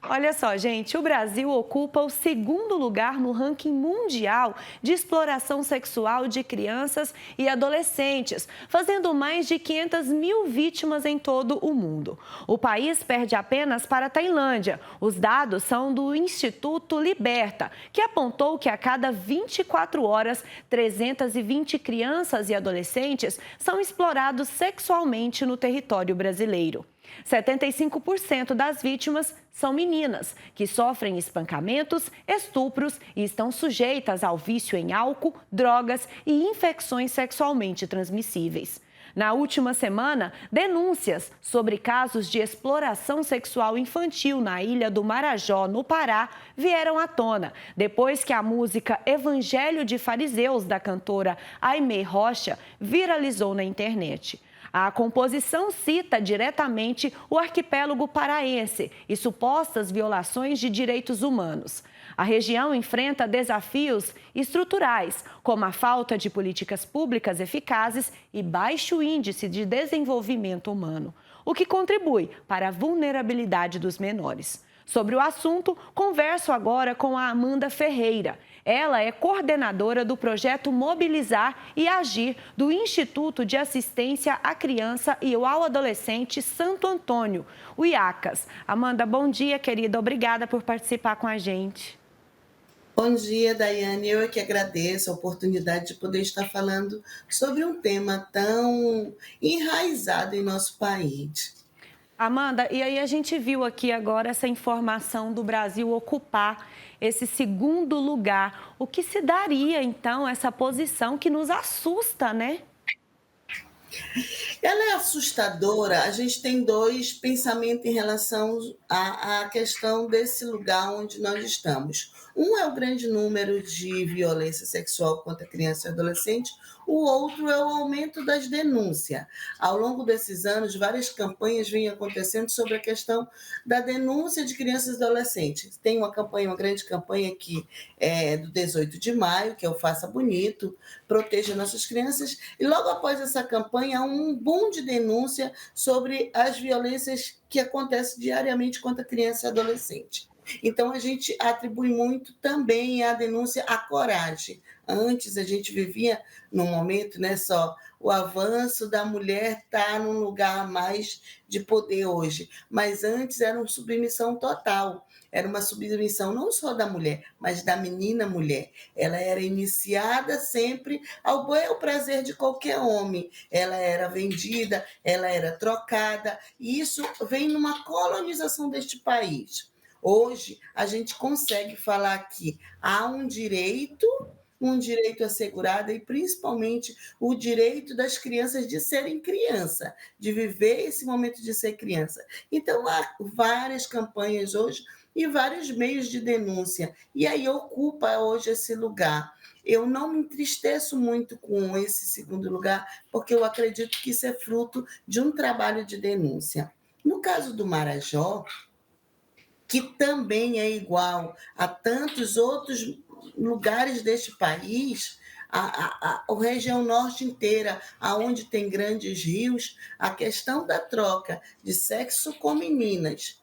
Olha só, gente, o Brasil ocupa o segundo lugar no ranking mundial de exploração sexual de crianças e adolescentes, fazendo mais de 500 mil vítimas em todo o mundo. O país perde apenas para a Tailândia. Os dados são do Instituto Liberta, que apontou que a cada 24 horas, 320 crianças e adolescentes são explorados sexualmente no território brasileiro. 75% das vítimas são meninas, que sofrem espancamentos, estupros e estão sujeitas ao vício em álcool, drogas e infecções sexualmente transmissíveis. Na última semana, denúncias sobre casos de exploração sexual infantil na ilha do Marajó, no Pará, vieram à tona, depois que a música Evangelho de Fariseus, da cantora Aimee Rocha, viralizou na internet. A composição cita diretamente o arquipélago paraense e supostas violações de direitos humanos. A região enfrenta desafios estruturais, como a falta de políticas públicas eficazes e baixo índice de desenvolvimento humano, o que contribui para a vulnerabilidade dos menores. Sobre o assunto, converso agora com a Amanda Ferreira. Ela é coordenadora do projeto Mobilizar e Agir do Instituto de Assistência à Criança e ao Adolescente Santo Antônio, o IACAS. Amanda, bom dia, querida. Obrigada por participar com a gente. Bom dia, Daiane. Eu é que agradeço a oportunidade de poder estar falando sobre um tema tão enraizado em nosso país. Amanda, e aí a gente viu aqui agora essa informação do Brasil ocupar esse segundo lugar. O que se daria, então, essa posição que nos assusta, né? Ela é assustadora. A gente tem dois pensamentos em relação à questão desse lugar onde nós estamos. Um é o grande número de violência sexual contra criança e adolescente, o outro é o aumento das denúncias. Ao longo desses anos, várias campanhas vêm acontecendo sobre a questão da denúncia de crianças e adolescentes. Tem uma campanha, uma grande campanha aqui do 18 de maio, que é o Faça Bonito, Proteja Nossas Crianças, e logo após essa campanha, há um boom de denúncia sobre as violências que acontecem diariamente contra criança e adolescente. Então, a gente atribui muito também à denúncia à coragem. Antes, a gente vivia num momento, né, só o avanço da mulher está num lugar mais de poder hoje, mas antes era uma submissão total. Era uma submissão não só da mulher, mas da menina mulher. Ela era iniciada sempre ao bel prazer de qualquer homem. Ela era vendida, ela era trocada, e isso vem numa colonização deste país. Hoje, a gente consegue falar que há um direito assegurado e principalmente o direito das crianças de serem criança, de viver esse momento de ser criança. Então, há várias campanhas hoje e vários meios de denúncia, e aí ocupa hoje esse lugar. Eu não me entristeço muito com esse segundo lugar, porque eu acredito que isso é fruto de um trabalho de denúncia. No caso do Marajó, que também é igual a tantos outros lugares deste país, a região norte inteira, aonde tem grandes rios, a questão da troca de sexo com meninas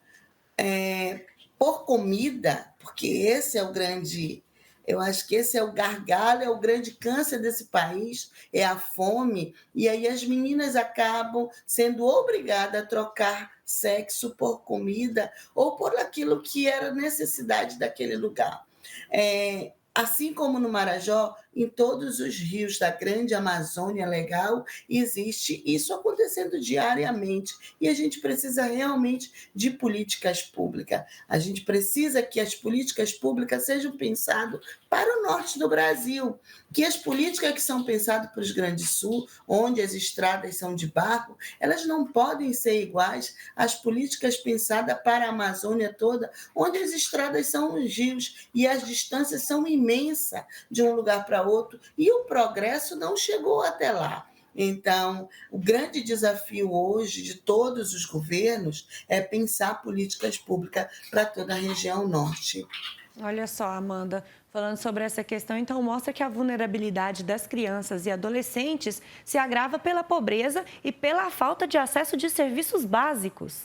por comida, porque esse é o grande, eu acho que esse é o gargalo, é o grande câncer desse país, é a fome, e aí as meninas acabam sendo obrigadas a trocar sexo por comida ou por aquilo que era necessidade daquele lugar. Assim como no Marajó, em todos os rios da grande Amazônia Legal, existe isso acontecendo diariamente. E a gente precisa realmente de políticas públicas. A gente precisa que as políticas públicas sejam pensadas para o norte do Brasil, que as políticas que são pensadas para os Grandes Sul, onde as estradas são de barco, elas não podem ser iguais às políticas pensadas para a Amazônia toda, onde as estradas são os rios e as distâncias são imensas de um lugar para outro, e o progresso não chegou até lá. Então, o grande desafio hoje de todos os governos é pensar políticas públicas para toda a região norte. Olha só, Amanda, falando sobre essa questão, então mostra que a vulnerabilidade das crianças e adolescentes se agrava pela pobreza e pela falta de acesso de serviços básicos.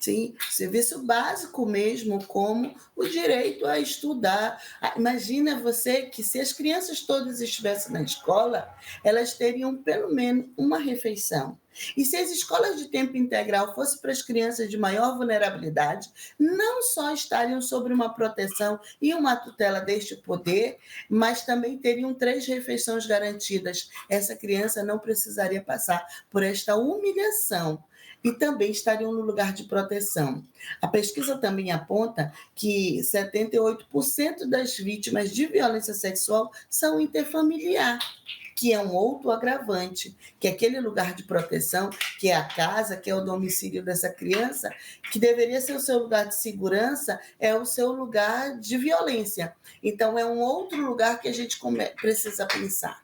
Sim, serviço básico mesmo, como o direito a estudar. Imagina você que se as crianças todas estivessem na escola, elas teriam pelo menos uma refeição. E se as escolas de tempo integral fossem para as crianças de maior vulnerabilidade, não só estariam sob uma proteção e uma tutela deste poder, mas também teriam 3 refeições garantidas. Essa criança não precisaria passar por esta humilhação e também estariam no lugar de proteção. A pesquisa também aponta que 78% das vítimas de violência sexual são interfamiliar, que é um outro agravante, que é aquele lugar de proteção, que é a casa, que é o domicílio dessa criança, que deveria ser o seu lugar de segurança, é o seu lugar de violência. Então, é um outro lugar que a gente precisa pensar.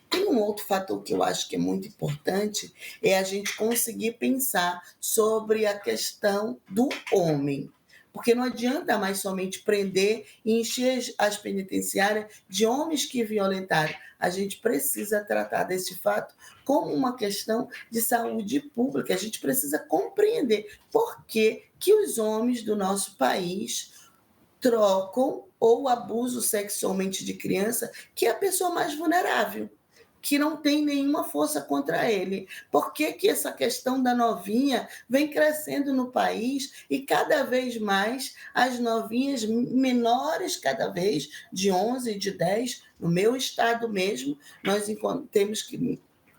Tem um outro fator que eu acho que é muito importante, é a gente conseguir pensar sobre a questão do homem. Porque não adianta mais somente prender e encher as penitenciárias de homens que violentaram. A gente precisa tratar desse fato como uma questão de saúde pública. A gente precisa compreender por que, que os homens do nosso país trocam ou abusam sexualmente de criança, que é a pessoa mais vulnerável, que não tem nenhuma força contra ele. Por que, que essa questão da novinha vem crescendo no país e cada vez mais as novinhas menores, cada vez de 11, de 10, no meu estado mesmo, nós temos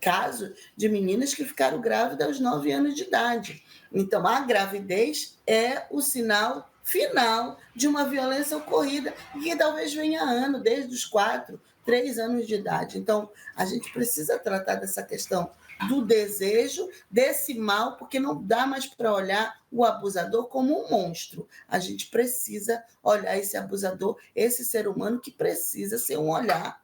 caso de meninas que ficaram grávidas aos 9 anos de idade. Então, a gravidez é o sinal final de uma violência ocorrida e que talvez venha há ano, desde os 4, 3 anos de idade. Então, a gente precisa tratar dessa questão do desejo, desse mal, porque não dá mais para olhar o abusador como um monstro. A gente precisa olhar esse abusador, esse ser humano que precisa ser um olhar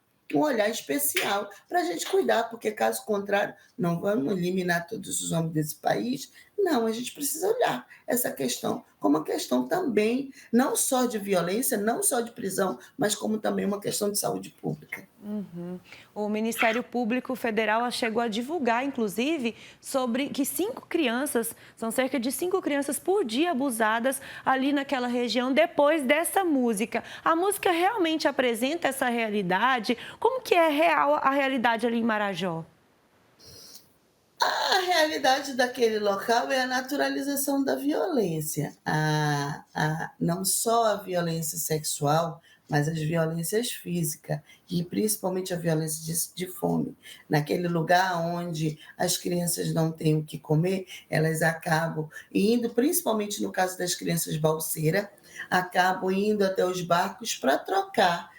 especial para a gente cuidar, porque caso contrário, não vamos eliminar todos os homens desse país. Não, a gente precisa olhar essa questão como uma questão também, não só de violência, não só de prisão, mas como também uma questão de saúde pública. Uhum. O Ministério Público Federal chegou a divulgar, inclusive, sobre que 5 crianças, são cerca de 5 crianças por dia abusadas ali naquela região depois dessa música. A música realmente apresenta essa realidade? Como que é real a realidade ali em Marajó? A realidade daquele local é a naturalização da violência, não só a violência sexual, mas as violências físicas e principalmente a violência de fome. Naquele lugar onde as crianças não têm o que comer, elas acabam indo, principalmente no caso das crianças balseiras, acabam indo até os barcos para trocar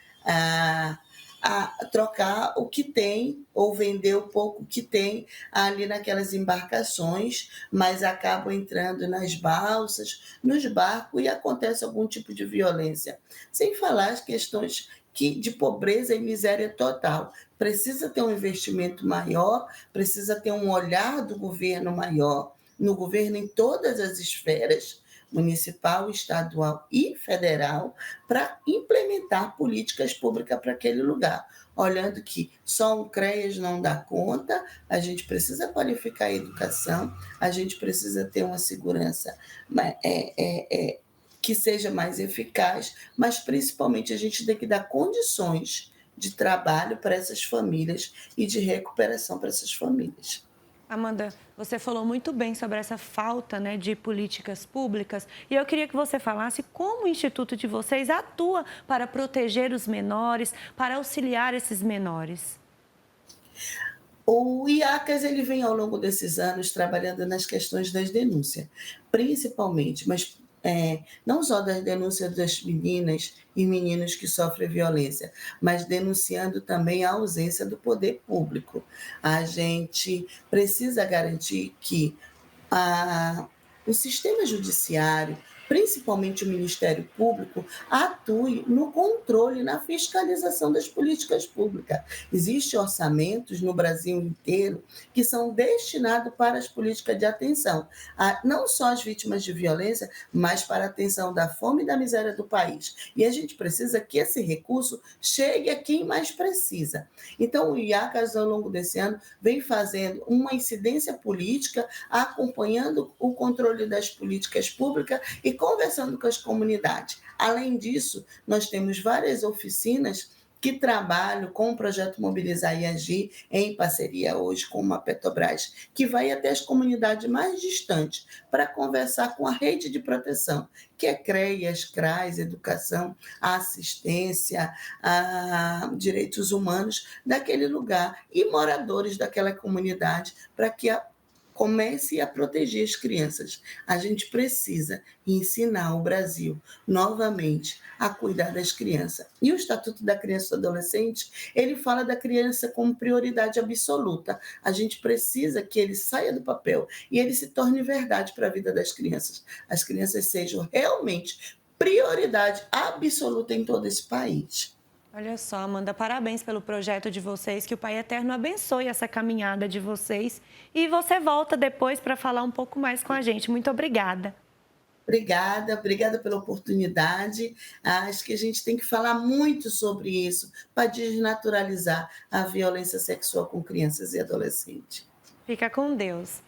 trocar o que tem ou vender o pouco que tem ali naquelas embarcações, mas acabam entrando nas balsas, nos barcos e acontece algum tipo de violência. Sem falar as questões de pobreza e miséria total. Precisa ter um investimento maior, precisa ter um olhar do governo maior, no governo em todas as esferas, municipal, estadual e federal, para implementar políticas públicas para aquele lugar. Olhando que só um CREAS não dá conta, a gente precisa qualificar a educação, a gente precisa ter uma segurança que seja mais eficaz, mas principalmente a gente tem que dar condições de trabalho para essas famílias e de recuperação para essas famílias. Amanda, você falou muito bem sobre essa falta, né, de políticas públicas e eu queria que você falasse como o Instituto de vocês atua para proteger os menores, para auxiliar esses menores. O IACAS ele vem ao longo desses anos trabalhando nas questões das denúncias, principalmente, mas não só das denúncias das meninas e meninos que sofrem violência, mas denunciando também a ausência do poder público. A gente precisa garantir que o sistema judiciário, principalmente o Ministério Público, atue no controle, na fiscalização das políticas públicas. Existem orçamentos no Brasil inteiro que são destinados para as políticas de atenção, não só às vítimas de violência, mas para a atenção da fome e da miséria do país. E a gente precisa que esse recurso chegue a quem mais precisa. Então, o IACAS, ao longo desse ano, vem fazendo uma incidência política, acompanhando o controle das políticas públicas e conversando com as comunidades. Além disso, nós temos várias oficinas que trabalham com o projeto Mobilizar e Agir, em parceria hoje com a Petrobras, que vai até as comunidades mais distantes para conversar com a rede de proteção, que é CREAS, CRAS, educação, assistência, direitos humanos daquele lugar e moradores daquela comunidade, para que comece a proteger as crianças. A gente precisa ensinar o Brasil novamente a cuidar das crianças. E o Estatuto da Criança e do Adolescente, ele fala da criança como prioridade absoluta. A gente precisa que ele saia do papel e ele se torne verdade para a vida das crianças. As crianças sejam realmente prioridade absoluta em todo esse país. Olha só, Amanda, parabéns pelo projeto de vocês, que o Pai Eterno abençoe essa caminhada de vocês. E você volta depois para falar um pouco mais com a gente. Muito obrigada. Obrigada pela oportunidade. Acho que a gente tem que falar muito sobre isso para desnaturalizar a violência sexual com crianças e adolescentes. Fica com Deus.